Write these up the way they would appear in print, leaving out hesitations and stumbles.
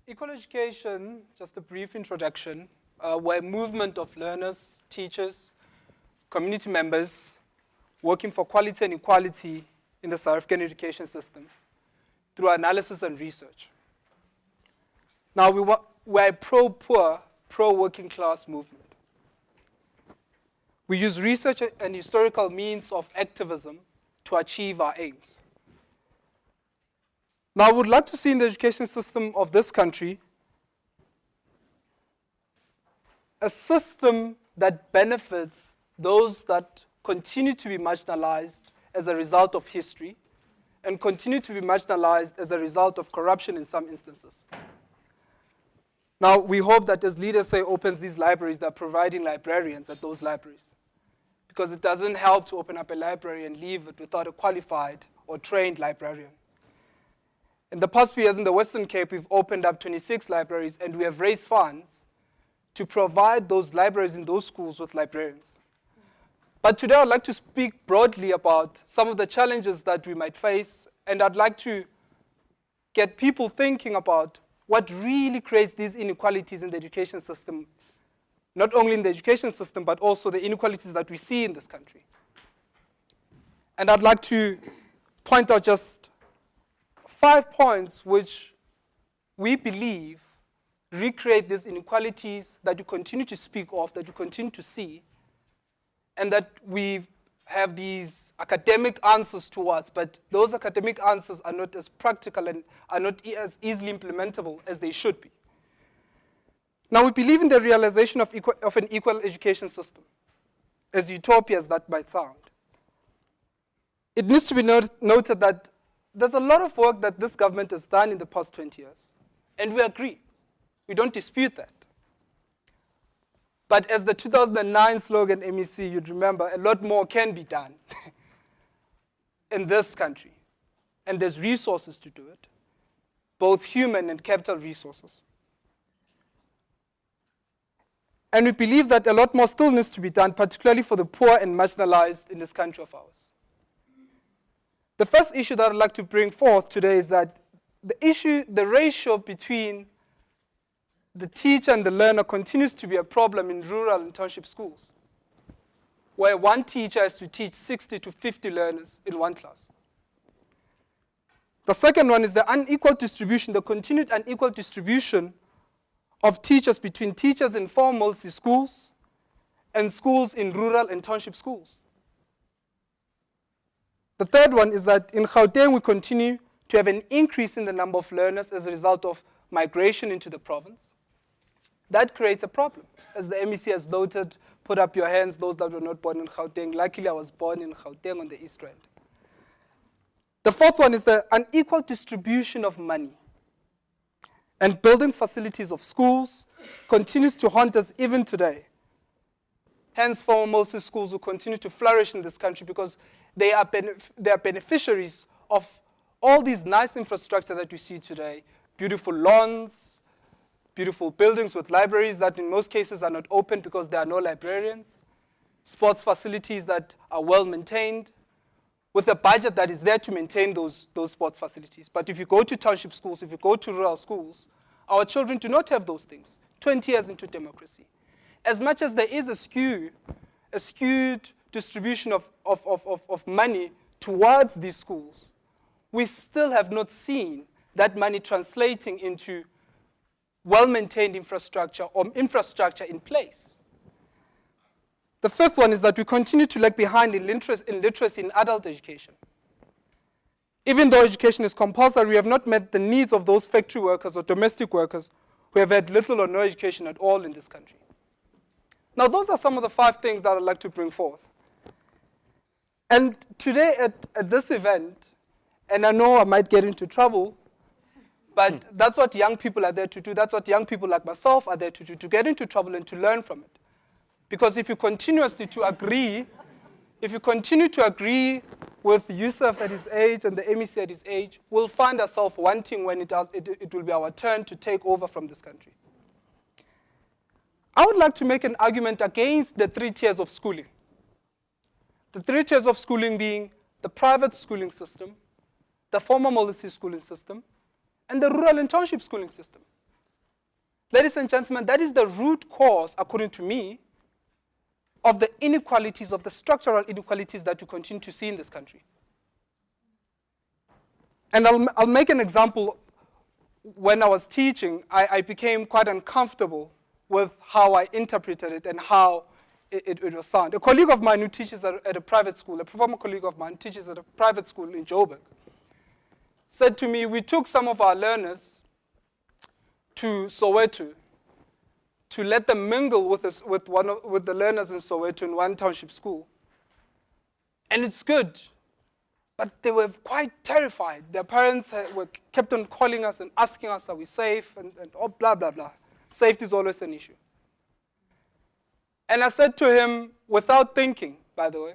Equal education, just a brief introduction, we're a movement of learners, teachers, community members working for quality and equality in the South African education system through analysis and research. Now, we're a pro-poor, pro-working class movement. We use research and historical means of activism to achieve our aims. Now, I would like to see in the education system of this country a system that benefits those that continue to be marginalized as a result of history and continue to be marginalized as a result of corruption in some instances. Now, we hope that as Leaders Say opens these libraries, they're providing librarians at those libraries, because it doesn't help to open up a library and leave it without a qualified or trained librarian. In the past few years in the Western Cape, we've opened up 26 libraries, and we have raised funds to provide those libraries in those schools with librarians. But today I'd like to speak broadly about some of the challenges that we might face, and I'd like to get people thinking about what really creates these inequalities in the education system, not only in the education system, but also the inequalities that we see in this country. And I'd like to point out just 5 points which we believe recreate these inequalities that you continue to speak of, that you continue to see, and that we have these academic answers towards, but those academic answers are not as practical and are not as easily implementable as they should be. Now, we believe in the realization of an equal education system, as utopia as that might sound. It needs to be noted that there's a lot of work that this government has done in the past 20 years, and we agree. We don't dispute that. But as the 2009 slogan MEC, you'd remember, a lot more can be done in this country, and there's resources to do it, both human and capital resources. And we believe that a lot more still needs to be done, particularly for the poor and marginalized in this country of ours. The first issue that I'd like to bring forth today is that the ratio between the teacher and the learner continues to be a problem in rural and township schools, where one teacher has to teach 60 to 50 learners in one class. The second one is the unequal distribution, the continued unequal distribution of teachers between teachers in formal schools and schools in rural and township schools. The third one is that in Gauteng, we continue to have an increase in the number of learners as a result of migration into the province. That creates a problem. As the MEC has noted, put up your hands, those that were not born in Gauteng. Luckily, I was born in Gauteng on the East Rand. The fourth one is the unequal distribution of money. And building facilities of schools continues to haunt us even today. Hence, formal schools will continue to flourish in this country because they are beneficiaries of all these nice infrastructure that we see today. Beautiful lawns, beautiful buildings with libraries that in most cases are not open because there are no librarians, sports facilities that are well maintained, with a budget that is there to maintain those sports facilities. But if you go to township schools, if you go to rural schools, our children do not have those things 20 years into democracy. As much as there is a skewed distribution of money towards these schools, we still have not seen that money translating into well-maintained infrastructure or infrastructure in place. The fifth one is that we continue to lag behind in literacy in adult education. Even though education is compulsory, we have not met the needs of those factory workers or domestic workers who have had little or no education at all in this country. Now, those are some of the 5 things that I'd like to bring forth. And today at this event, and I know I might get into trouble, but that's what young people are there to do. That's what young people like myself are there to do, to get into trouble and to learn from it. Because if you continuously to agree, if you continue to agree with Yusuf at his age and the MEC at his age, we'll find ourselves wanting when it will be our turn to take over from this country. I would like to make an argument against the 3 tiers of schooling. The 3 tiers of schooling being the private schooling system, the formal modesty schooling system, and the rural and township schooling system. Ladies and gentlemen, that is the root cause, according to me, of the inequalities, of the structural inequalities that we continue to see in this country. And I'll make an example. When I was teaching, I became quite uncomfortable with how I interpreted it and how it was sound. A colleague of mine who teaches at a private school, a former colleague of mine teaches at a private school in Joburg, said to me, we took some of our learners to Soweto to let them mingle with the learners in Soweto in one township school. And it's good, but they were quite terrified. Their parents kept on calling us and asking us, are we safe, and oh, blah, blah, blah. Safety is always an issue. And I said to him, without thinking, by the way,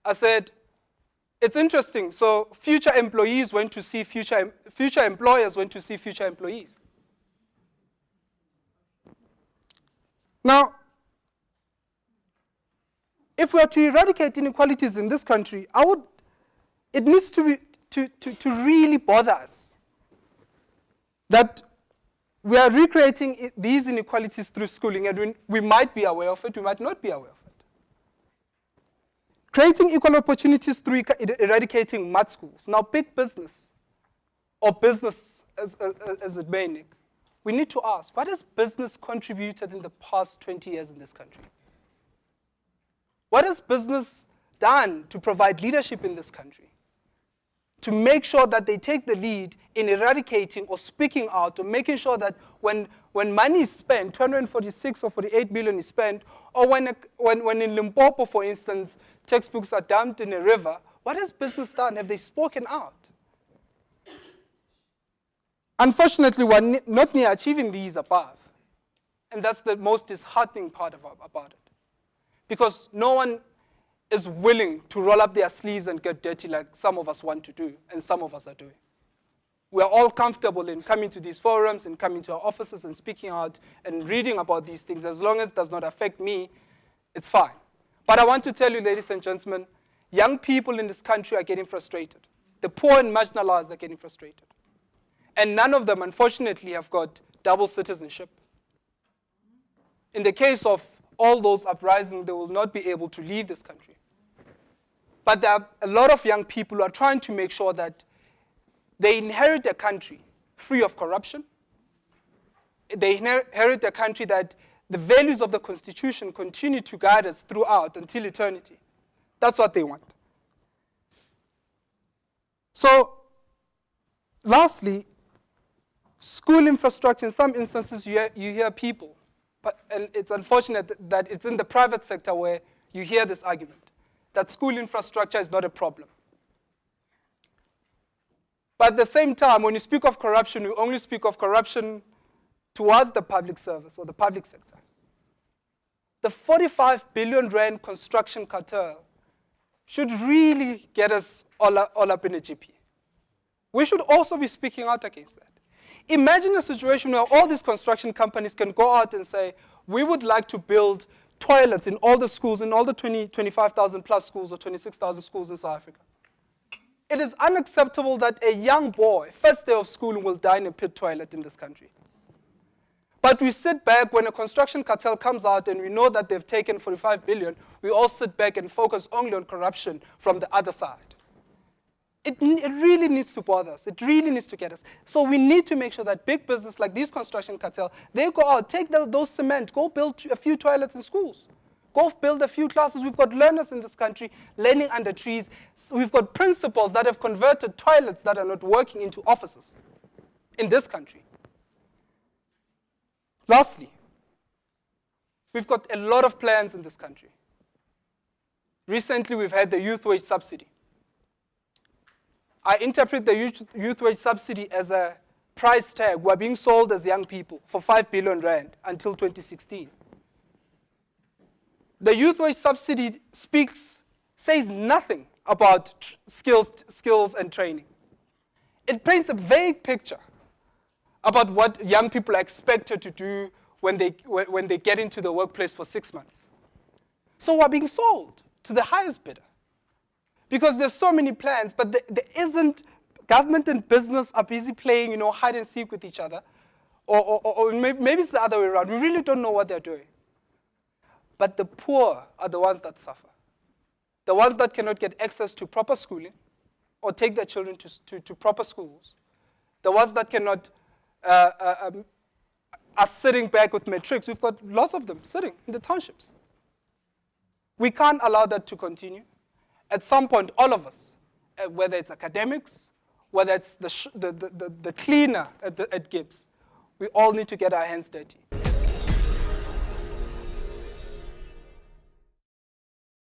I said, it's interesting. So future employees went to see future employers went to see future employees. Now, if we are to eradicate inequalities in this country, it needs to really bother us that we are recreating these inequalities through schooling, and we might be aware of it, we might not be aware of it. Creating equal opportunities through eradicating mud schools. Now, big business, or business as it may, Nick, we need to ask, what has business contributed in the past 20 years in this country? What has business done to provide leadership in this country? To make sure that they take the lead in eradicating or speaking out, or making sure that when money is spent, 246 or 48 billion is spent, or when in Limpopo, for instance, textbooks are dumped in a river, what has business done? Have they spoken out? Unfortunately, we're not near achieving these above. And that's the most disheartening part about it. Because no one is willing to roll up their sleeves and get dirty like some of us want to do, and some of us are doing. We're all comfortable in coming to these forums and coming to our offices and speaking out and reading about these things. As long as it does not affect me, it's fine. But I want to tell you, ladies and gentlemen, young people in this country are getting frustrated. The poor and marginalized are getting frustrated. And none of them, unfortunately, have got double citizenship. In the case of all those uprisings, they will not be able to leave this country. But there are a lot of young people who are trying to make sure that they inherit a country free of corruption. They inherit a country that the values of the Constitution continue to guide us throughout until eternity. That's what they want. So, lastly, school infrastructure. In some instances, you hear people, and it's unfortunate that it's in the private sector where you hear this argument, that school infrastructure is not a problem. But at the same time, when you speak of corruption, you only speak of corruption towards the public service or the public sector. The 45 billion rand construction cartel should really get us all up in a GP. We should also be speaking out against that. Imagine a situation where all these construction companies can go out and say, we would like to build toilets in all the schools, in all the 25,000 plus schools or 26,000 schools in South Africa. It is unacceptable that a young boy, first day of school, will die in a pit toilet in this country. But we sit back when a construction cartel comes out and we know that they've taken 45 billion, we all sit back and focus only on corruption from the other side. It really needs to bother us. It really needs to get us. So we need to make sure that big business like these construction cartel, they go out, take those cement, go build a few toilets in schools. Go build a few classes. We've got learners in this country learning under trees. We've got principals that have converted toilets that are not working into offices in this country. Lastly, we've got a lot of plans in this country. Recently, we've had the youth wage subsidy. I interpret the youth wage subsidy as a price tag. We're being sold as young people for 5 billion rand until 2016. The youth wage subsidy says nothing about skills and training. It paints a vague picture about what young people are expected to do when they get into the workplace for 6 months. So we're being sold to the highest bidder. Because there's so many plans, but there isn't, government and business are busy playing, hide and seek with each other, Or maybe it's the other way around. We really don't know what they're doing. But the poor are the ones that suffer. The ones that cannot get access to proper schooling or take their children to proper schools. The ones that cannot, are sitting back with matrics. We've got lots of them sitting in the townships. We can't allow that to continue. At some point, all of us, whether it's academics, whether it's the cleaner at GIBS, we all need to get our hands dirty.